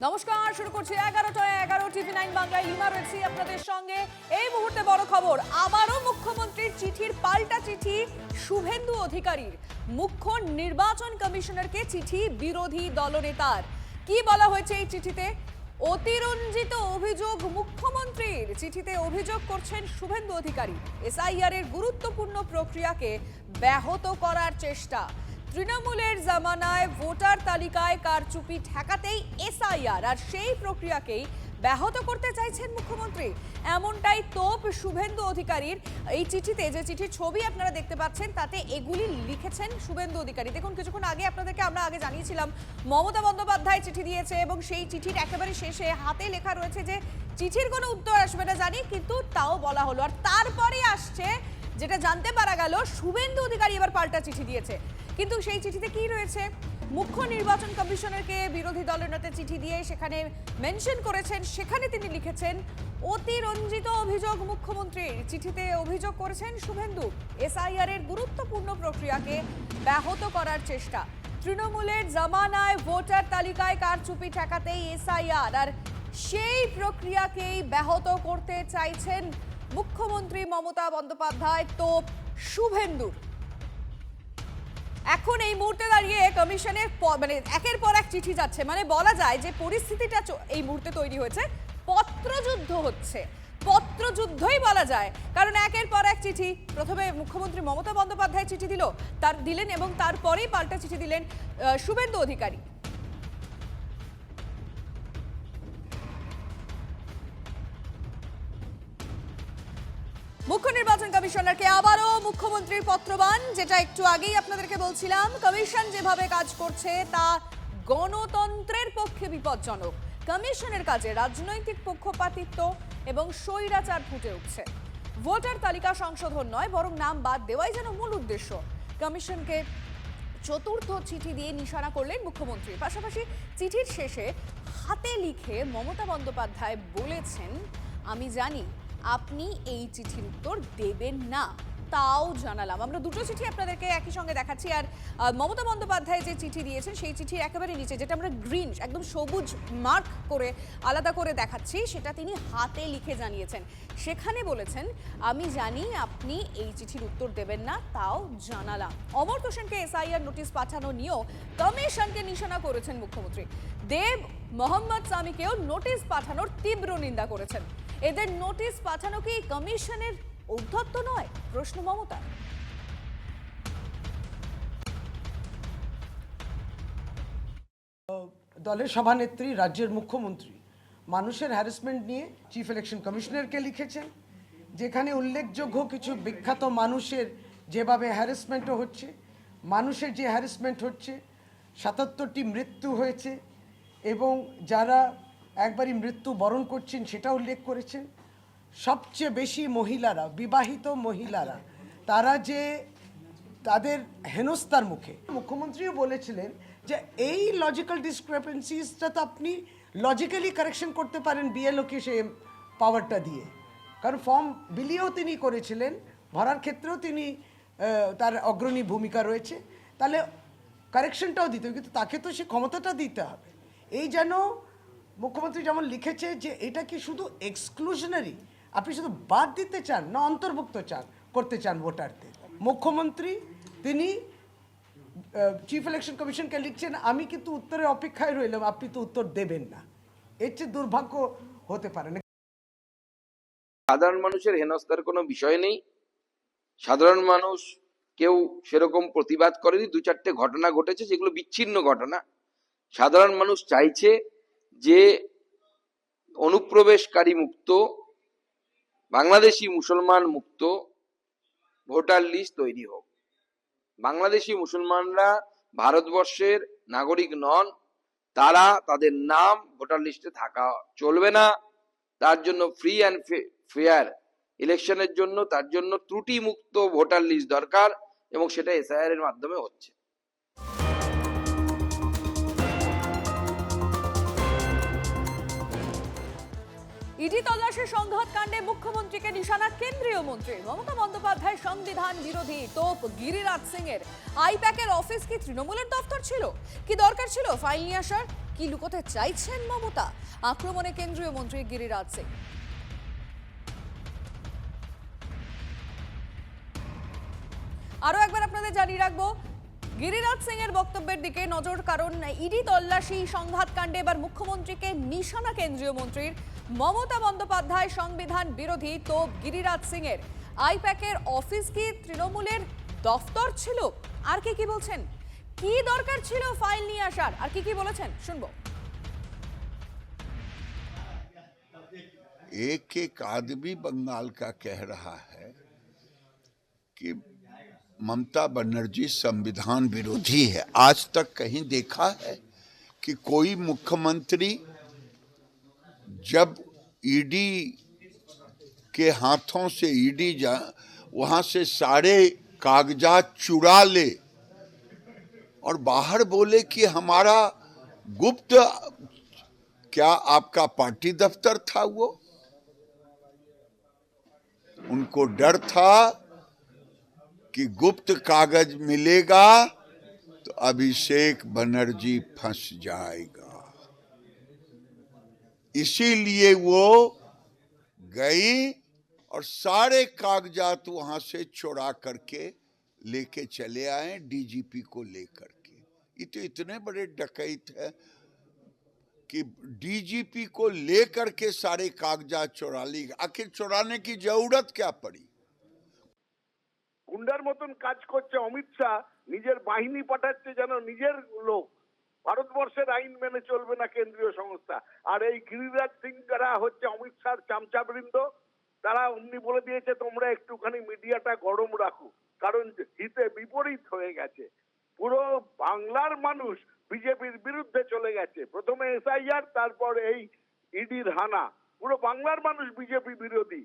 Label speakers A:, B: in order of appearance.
A: নমস্কার, শুরু করছি 11:11 TV9 বাংলায়। লিমা রয়েছি আপনাদের সঙ্গে। এই মুহূর্তে বড় খবর, আবারও মুখ্যমন্ত্রীর চিঠির পাল্টা চিঠি শুভেন্দু অধিকারীর। মুখ্য নির্বাচন কমিশনারকে চিঠি বিরোধী দলনেতার। কি বলা হয়েছে এই চিঠিতে? অতিরঞ্জিত অভিযোগ মুখ্যমন্ত্রীর। চিঠিতে অভিযোগ করছেন শুভেন্দু অধিকারী, এসআইআর এর গুরুত্বপূর্ণ প্রক্রিয়াকে ব্যাহত করার চেষ্টা। তৃণমূলের জামানায় ভোটার তালিকায় কারচুপি ঠেকাতেই এসআইআর, আর সেই প্রক্রিয়াকেই ব্যাহত করতে চাইছেন মুখ্যমন্ত্রী। এমনটাই তোপ শুভেন্দু অধিকারীর। এই চিঠিতে, যে চিঠির ছবি আপনারা দেখতে পাচ্ছেন, তাতে এগুলি লিখেছেন শুভেন্দু অধিকারী। দেখুন, কিছুক্ষণ আগে আপনাদেরকে আমরা জানিয়েছিলাম মমতা বন্দ্যোপাধ্যায় চিঠি দিয়েছে এবং সেই চিঠির একেবারে শেষে হাতে লেখা রয়েছে যে চিঠির কোনো উত্তর আসবে না জানি, কিন্তু তাও বলা হলো। আর তারপরে আসছে যেটা জানতে পারা গেল, শুভেন্দু অধিকারী এবার পাল্টা চিঠি দিয়েছে। কিন্তু সেই চিঠিতে কি রয়েছে? মুখ্য নির্বাচন কমিশনারকে বিরোধী দলের নেতা চিঠি দিয়ে সেখানে মেনশন করেছেন, সেখানে তিনি লিখেছেন অতিরঞ্জিত অভিযোগ মুখ্যমন্ত্রীর। চিঠিতে অভিযোগ করেছেন শুভেন্দু, এসআইআর এর গুরুত্বপূর্ণ প্রক্রিয়াকে ব্যাহত করার চেষ্টা। তৃণমূলের জামানায় ভোটার তালিকায় কারচুপি ঠেকাতেই এসআইআর, আর সেই প্রক্রিয়াকেই ব্যাহত করতে চাইছেন মুখ্যমন্ত্রী মমতা বন্দ্যোপাধ্যায়। তো শুভেন্দুর এখন এই মুহূর্তে দাঁড়িয়ে কমিশনের একের পর এক চিঠি যাচ্ছে, মানে বলা যায় যে পরিস্থিতিটা এই মুহূর্তে তৈরি হয়েছে, পত্রযুদ্ধ হচ্ছে। পত্রযুদ্ধই বলা যায়, কারণ একের পর এক চিঠি। প্রথমে মুখ্যমন্ত্রী মমতা বন্দ্যোপাধ্যায় চিঠি দিলেন এবং তারপরেই পাল্টা চিঠি দিলেন শুভেন্দু অধিকারী। মুখ্য নির্বাচন কমিশনারকে আবারও মুখ্যমন্ত্রীর পত্রবান, যেটা একটু আগেই আপনাদেরকে বলছিলাম। কমিশন যেভাবে কাজ করছে তা গণতন্ত্রের পক্ষে বিপজ্জনক। কমিশনের কাজে রাজনৈতিক পক্ষপাতিত্ব এবং স্বৈরাচার ফুটে উঠছে। ভোটার তালিকা সংশোধন নয়, বরং নাম বাদ দেওয়াই যেন মূল উদ্দেশ্য। কমিশনকে চতুর্থ চিঠি দিয়ে নিশানা করলেন মুখ্যমন্ত্রী। পাশাপাশি চিঠির শেষে হাতে লিখে মমতা বন্দ্যোপাধ্যায় বলেছেন, আমি জানি আপনি এই চিঠির উত্তর দেবেন না, তাও জানালাম। আমরা দুটো চিঠি আপনাদেরকে একই সঙ্গে দেখাচ্ছি। আর মমতা বন্দ্যোপাধ্যায় যে চিঠি দিয়েছেন, সেই চিঠির একেবারে নিচে, যেটা আমরা গ্রিন একদম সবুজ মার্ক করে আলাদা করে দেখাচ্ছি, সেটা তিনি হাতে লিখে জানিয়েছেন। সেখানে বলেছেন, আমি জানি আপনি এই চিঠির উত্তর দেবেন না, তাও জানালাম। অমর্ত্য সেনকে এসআইআর নোটিশ পাঠানো নিয়েও কমিশনকে নিশানা করেছেন মুখ্যমন্ত্রী। দেব মোহাম্মদ সামিকেও নোটিশ পাঠানোর তীব্র নিন্দা করেছেন। এদের নোটিশ পাঠানো কি কমিশনের ঔদ্ধত্য নয়? প্রশ্ন মমতা।
B: দলের সভানেত্রী, রাজ্যের মুখ্যমন্ত্রী মানুষের হ্যারাসমেন্ট নিয়ে চিফ ইলেকশন কমিশনারকে লিখেছেন, যেখানে উল্লেখযোগ্য কিছু বিখ্যাত মানুষের যেভাবে হ্যারাসমেন্টও হচ্ছে, মানুষের যে হ্যারাসমেন্ট হচ্ছে, ৭৭টি মৃত্যু হয়েছে এবং যারা একবারই মৃত্যু বরণ করছেন সেটা উল্লেখ করেছেন। সবচেয়ে বেশি মহিলারা, বিবাহিত মহিলারা, তারা যে তাদের হেনস্থার মুখে। মুখ্যমন্ত্রীও বলেছিলেন যে এই লজিক্যাল ডিসক্রিপেন্সিসটা তো আপনি লজিক্যালি কারেকশন করতে পারেন বিএলওকে সে পাওয়ারটা দিয়ে, কারণ ফর্ম বিলিয়েও তিনি করেছিলেন, ভরার ক্ষেত্রেও তিনি তার অগ্রণী ভূমিকা রয়েছে, তাহলে কারেকশনটাও দিতে হবে, কিন্তু তাকে তো সে ক্ষমতাটা দিতে হবে। এই যেন মুখ্যমন্ত্রী যেমন লিখেছে যে এটা কি শুধু এক্সক্লুশনারি, আপনি শুধু বাদ দিতে চান না অন্তর্ভুক্ত করতে চান ভোটারদের। মুখ্যমন্ত্রী তিনি চিফ ইলেকশন কমিশনকে লিখছেন, আমি কিন্তু উত্তরের অপেক্ষায় রইলাম, আপনি তো উত্তর দেবেন না। এর চেয়ে দুর্ভাগ্য হতে পারে না।
C: সাধারণ মানুষের হেনস্থার কোনো বিষয় নেই। সাধারণ মানুষ কেউ সেরকম প্রতিবাদ করেনি। দু চারটে ঘটনা ঘটেছে যেগুলো বিচ্ছিন্ন ঘটনা। সাধারণ মানুষ চাইছে যে অনুপ্রবেশকারী মুক্ত, বাংলাদেশি মুসলমান মুক্ত ভোটার লিস্ট তৈরি হোক। বাংলাদেশি মুসলমানরা ভারতবর্ষের নাগরিক নন, তারা তাদের নাম ভোটার লিস্টে থাকা চলবে না। তার জন্য ফ্রি অ্যান্ড ফেয়ার ইলেকশনের জন্য, তার জন্য ত্রুটি মুক্ত ভোটার লিস্ট দরকার, এবং সেটা এসআইআর এর মাধ্যমে হচ্ছে।
A: ইডি তল্লাশি সংঘাত কাণ্ডে মুখ্যমন্ত্রীকে নিশানা কেন্দ্রীয় মন্ত্রী। মমতা বন্দ্যোপাধ্যায় সংবিধান বিরোধী তোপ গিরিরাজ সিং এর আইপ্যাকের অফিস কি তৃণমূলের দফতর ছিল? কি দরকার ছিল ফাইল নিয়ে আসার? কি লুকোতে চাইছেন মমতা? আক্রমণে কেন্দ্রীয় মন্ত্রী গিরিরাজ সিং। আরো একবার আপনাদের জানিয়ে রাখবো, গিরিরাজ সিং এর বক্তব্যের দিকে নজর, কারণ ইডি তল্লাশি সংঘাত কাণ্ডে এবার মুখ্যমন্ত্রীকে নিশানা কেন্দ্রীয় মন্ত্রীর। মমতা বন্দ্যোপাধ্যায় সংবিধান বিরোধী তো গিরিরাজ সিং এর আইপ্যাকের অফিস কি তৃণমূলের দফতর ছিল? আর কি বলছেন, কি দরকার ছিল ফাইল নিয়ে আসার, আর কি বলেছেন শুনবো।
D: एक एक आदमी बंगाल का कह रहा है कि ममता बनर्जी संविधान विरोधी है। आज तक कहीं देखा है कि कोई मुख्यमंत्री जब ईडी के हाथों से ईडी वहां से सारे कागजात चुरा ले और बाहर बोले कि हमारा गुप्त, क्या आपका पार्टी दफ्तर था? वो उनको डर था कि गुप्त कागज मिलेगा तो अभिषेक बनर्जी फंस जाएगा, इसीलिए वो गई और सारे कागजात वहां से चुरा करके लेके चले आए डीजीपी को लेकर के। ये तो इतने बड़े डकैत है कि डीजीपी को लेकर के सारे कागजात चुरा ली। आखिर चुराने की जरूरत क्या पड़ी?
E: গুন্ডার মতন কাজ করছে অমিত শাহ, নিজের বাহিনী পাঠাচ্ছে যেন নিজের লোক। ভারতবর্ষের আইন মেনে চলবে না কেন্দ্রীয় সংস্থা। আর এই গিরিরাজ সিং যারা হচ্ছে অমিত শাহর চামচাবৃন্দ, তারা অমনি বলে দিয়েছে তোমরা একটুখানি মিডিয়াটা গরম রাখো, কারণ হিতে বিপরীত হয়ে গেছে। পুরো বাংলার মানুষ বিজেপির বিরুদ্ধে চলে গেছে। প্রথমে এসআইআর, তারপর এই ইডির হানা। পুরো বাংলার মানুষ বিজেপি বিরোধী।